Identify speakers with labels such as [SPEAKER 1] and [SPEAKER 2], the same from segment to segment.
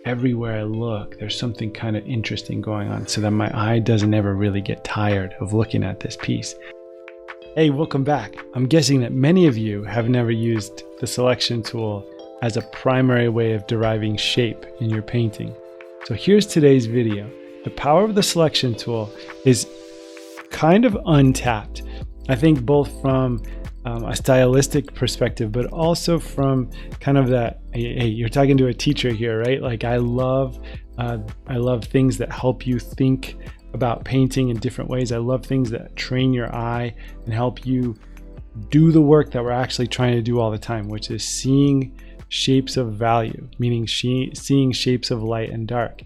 [SPEAKER 1] everywhere I look, there's something kind of interesting going on, so that my eye doesn't ever really get tired of looking at this piece. Hey, welcome back. I'm guessing that many of you have never used the selection tool as a primary way of deriving shape in your painting. So here's today's video. The power of the selection tool is kind of untapped. I think both from a stylistic perspective, but also from kind of that, hey, you're talking to a teacher here, right? Like I love things that help you think about painting in different ways. I love things that train your eye and help you do the work that we're actually trying to do all the time, which is seeing shapes of value, meaning seeing shapes of light and dark.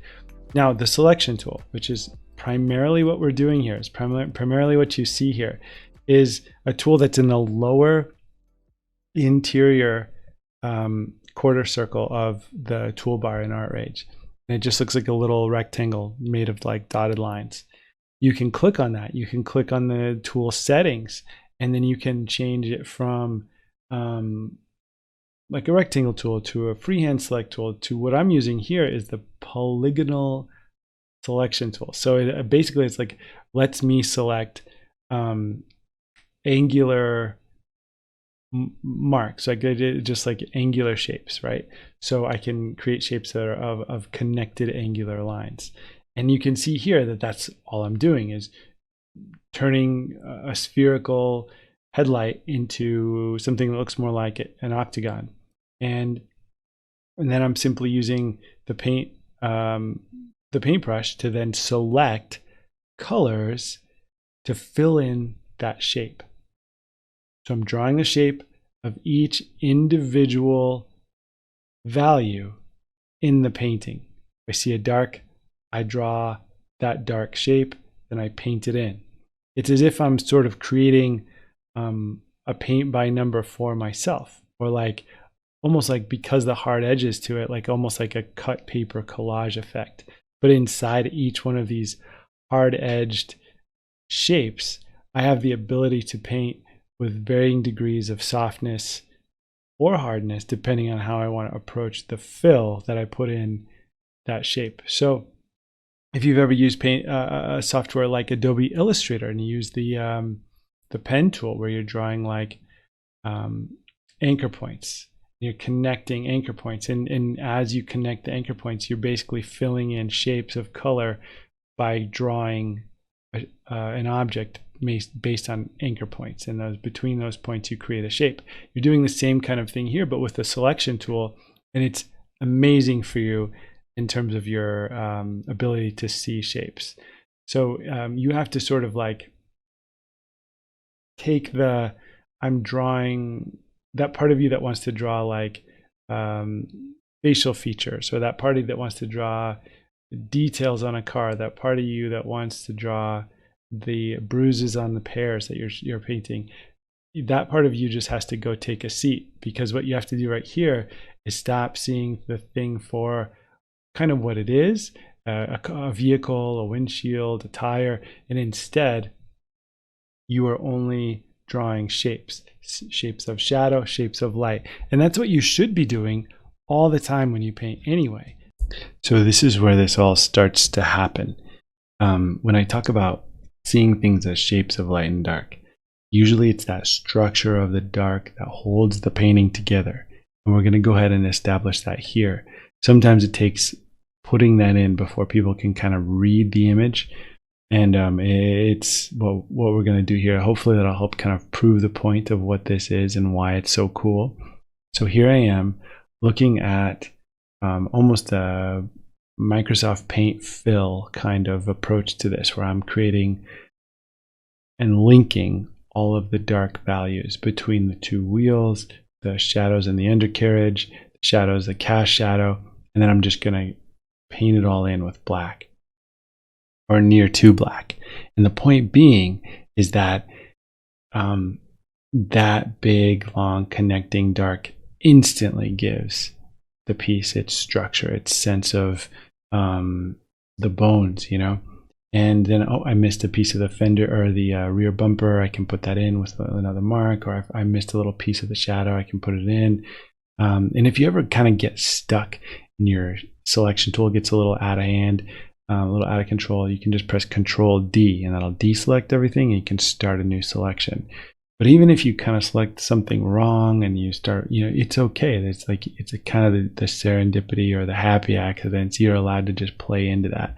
[SPEAKER 1] Now, the selection tool, which is primarily what we're doing here, is primarily what you see here, is a tool that's in the lower interior quarter circle of the toolbar in Artrage. And it just looks like a little rectangle made of like dotted lines. You can click on that. You can click on the tool settings, and then you can change it from like a rectangle tool to a freehand select tool to what I'm using here is the Polygonal selection tool. So basically it's like lets me select angular marks, like just like angular shapes, right? So I can create shapes that are of connected angular lines. And you can see here that that's all I'm doing is turning a spherical headlight into something that looks more like an octagon. And then I'm simply using the paintbrush to then select colors to fill in that shape. So I'm drawing the shape of each individual value in the painting. If I see a dark, I draw that dark shape, then I paint it in. It's as if I'm sort of creating a paint by number for myself, or like almost like, because the hard edges to it, like almost like a cut paper collage effect. But inside each one of these hard edged shapes, I have the ability to paint with varying degrees of softness or hardness, depending on how I want to approach the fill that I put in that shape. So if you've ever used a software like Adobe Illustrator and you use the pen tool where you're drawing like anchor points, you're connecting anchor points, and as you connect the anchor points, you're basically filling in shapes of color by drawing an object based on anchor points, and between those points you create a shape. You're doing the same kind of thing here, but with the selection tool, and it's amazing for you in terms of your ability to see shapes. So you have to sort of like take I'm drawing that part of you that wants to draw like facial features, or that part of you that wants to draw details on a car, that part of you that wants to draw the bruises on the pears that you're painting. That part of you just has to go take a seat, because what you have to do right here is stop seeing the thing for kind of what it is, a vehicle, a windshield, a tire, and instead you are only drawing shapes of shadow, shapes of light. And that's what you should be doing all the time when you paint anyway. So this is where this all starts to happen. When I talk about seeing things as shapes of light and dark, usually it's that structure of the dark that holds the painting together. And we're going to go ahead and establish that here. Sometimes it takes putting that in before people can kind of read the image. And it's what we're going to do here. Hopefully that'll help kind of prove the point of what this is and why it's so cool. So here I am looking at almost a Microsoft Paint fill kind of approach to this, where I'm creating and linking all of the dark values between the two wheels, the shadows in the undercarriage, the shadows, the cast shadow, and then I'm just going to paint it all in with black, or near to black. And the point being is that that big, long, connecting dark instantly gives the piece its structure, its sense of the bones, you know. And then, oh, I missed a piece of the fender or the rear bumper. I can put that in with another mark, or if I missed a little piece of the shadow, I can put it in. And if you ever kind of get stuck and you're selection tool gets a little out of hand, a little out of control, you can just press Control D and that'll deselect everything and you can start a new selection. But even if you kind of select something wrong and you start, it's okay. It's like, it's a kind of the serendipity or the happy accidents. You're allowed to just play into that.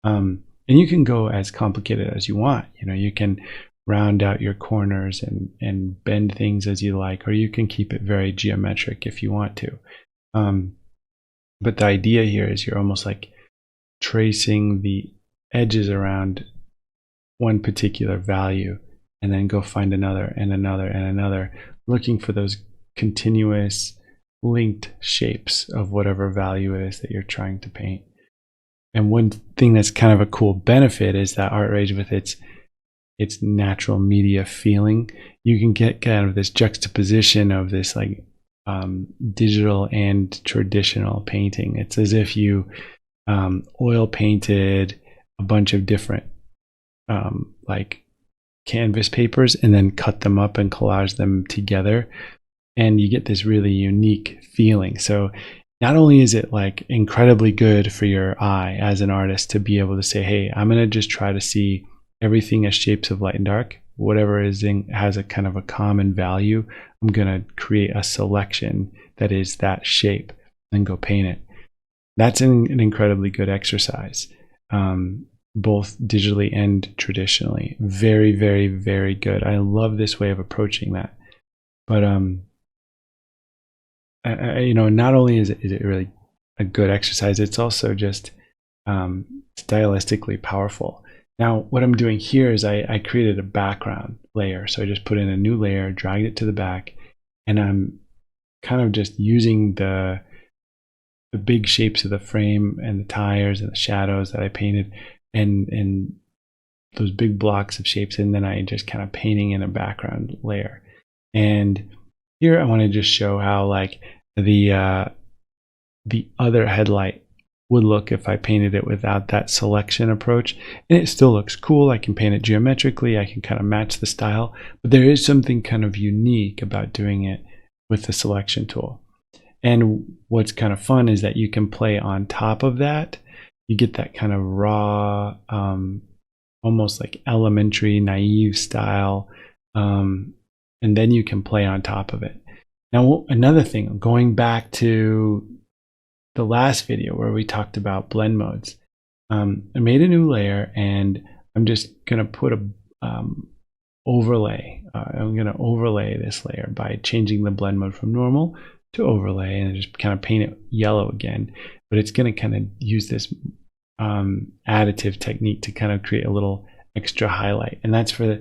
[SPEAKER 1] And you can go as complicated as you want. You can round out your corners and bend things as you like, or you can keep it very geometric if you want to. But the idea here is you're almost like tracing the edges around one particular value and then go find another and another and another, looking for those continuous linked shapes of whatever value it is that you're trying to paint. And one thing that's kind of a cool benefit is that Artrage, with its natural media feeling, you can get kind of this juxtaposition of this like digital and traditional painting. It's as if you oil painted a bunch of different like canvas papers and then cut them up and collage them together, and you get this really unique feeling. So not only is it like incredibly good for your eye as an artist to be able to say, hey, I'm going to just try to see everything as shapes of light and dark, whatever has a kind of a common value, I'm going to create a selection that is that shape and go paint it. That's an incredibly good exercise, both digitally and traditionally. Very, very, very good. I love this way of approaching that. But not only is it really a good exercise, it's also just stylistically powerful. Now, what I'm doing here is I created a background layer. So I just put in a new layer, dragged it to the back, and I'm kind of just using the big shapes of the frame and the tires and the shadows that I painted and those big blocks of shapes, and then I just kind of painting in a background layer. And here I want to just show how like the other headlight would look if I painted it without that selection approach. And it still looks cool. I can paint it geometrically. I can kind of match the style, but there is something kind of unique about doing it with the selection tool. And what's kind of fun is that you can play on top of that. You get that kind of raw, almost like elementary, naive style. And then you can play on top of it. Now, another thing, going back to the last video where we talked about blend modes, I made a new layer and I'm just going to put a overlay. I'm going to overlay this layer by changing the blend mode from normal to overlay and just kind of paint it yellow again. But it's going to kind of use this additive technique to kind of create a little extra highlight. And that's for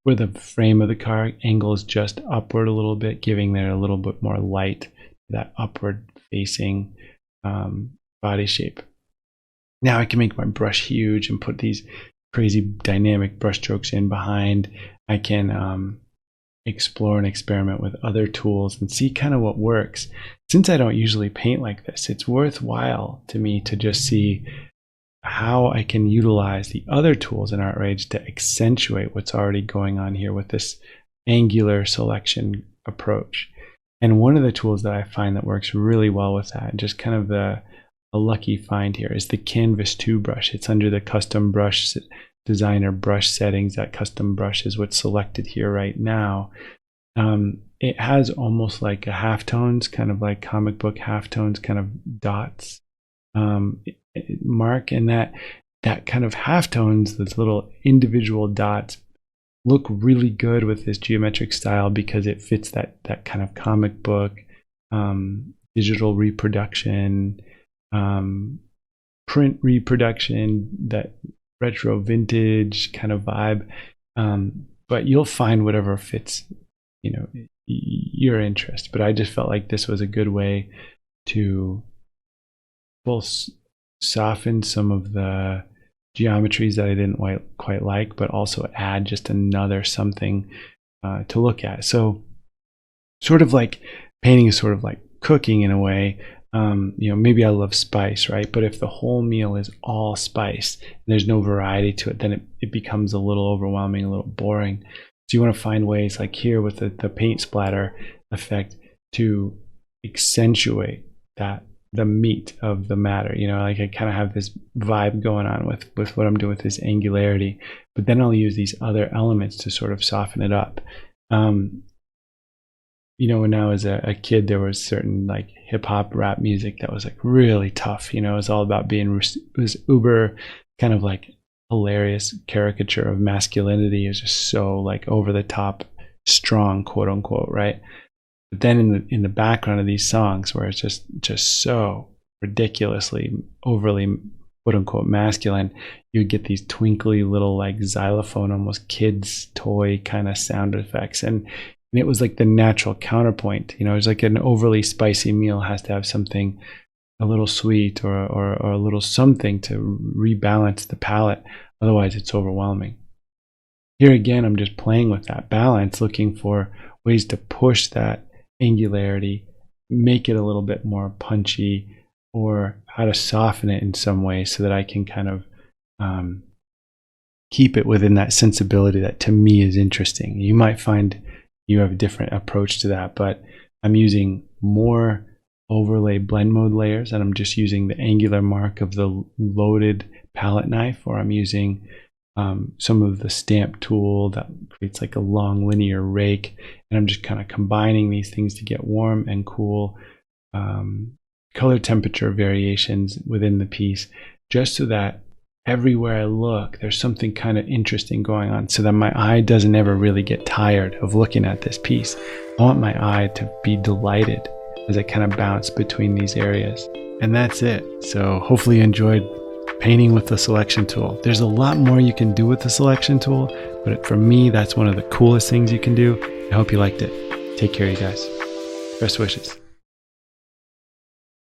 [SPEAKER 1] where the frame of the car angles just upward a little bit, giving there a little bit more light, that upward facing body shape. Now I can make my brush huge and put these crazy dynamic brush strokes in behind. I can explore and experiment with other tools and see kind of what works. Since I don't usually paint like this, it's worthwhile to me to just see how I can utilize the other tools in Artrage to accentuate what's already going on here with this angular selection approach. And one of the tools that I find that works really well with that, just kind of a lucky find here, is the Canvas 2 brush. It's under the custom brush designer brush settings. That custom brush is what's selected here right now. It has almost like a halftones, kind of like comic book halftones, kind of dots mark, and that kind of halftones, those little individual dots, look really good with this geometric style because it fits that kind of comic book, digital reproduction, print reproduction, that retro vintage kind of vibe. But you'll find whatever fits, your interest. But I just felt like this was a good way to both soften some of the geometries that I didn't quite like, but also add just another something to look at. So sort of like painting is sort of like cooking in a way. Maybe I love spice, right? But if the whole meal is all spice and there's no variety to it, then it becomes a little overwhelming, a little boring. So you want to find ways like here with the paint splatter effect to accentuate that the meat of the matter. You know, like I kind of have this vibe going on with what I'm doing with this angularity, but then I'll use these other elements to sort of soften it up. You know, when I was a kid, there was certain like hip hop rap music that was like really tough. You know, it was all about being, it was uber kind of like hilarious caricature of masculinity. It was just so like over the top strong, quote unquote, right? But then in the background of these songs, where it's just so ridiculously overly, quote unquote, masculine, you'd get these twinkly little like xylophone, almost kids toy kind of sound effects, and it was like the natural counterpoint. You know, it's like an overly spicy meal has to have something a little sweet or a little something to rebalance the palate. Otherwise, it's overwhelming. Here again, I'm just playing with that balance, looking for ways to push that angularity, make it a little bit more punchy, or how to soften it in some way so that I can kind of keep it within that sensibility that to me is interesting. You might find you have a different approach to that, but I'm using more overlay blend mode layers, and I'm just using the angular mark of the loaded palette knife, or I'm using some of the stamp tool that creates like a long linear rake, and I'm just kind of combining these things to get warm and cool color temperature variations within the piece, just so that everywhere I look, there's something kind of interesting going on, so that my eye doesn't ever really get tired of looking at this piece. I want my eye to be delighted as I kind of bounce between these areas. And that's it. So hopefully you enjoyed painting with the selection tool. There's a lot more you can do with the selection tool, but for me, that's one of the coolest things you can do. I hope you liked it. Take care, you guys. Best wishes.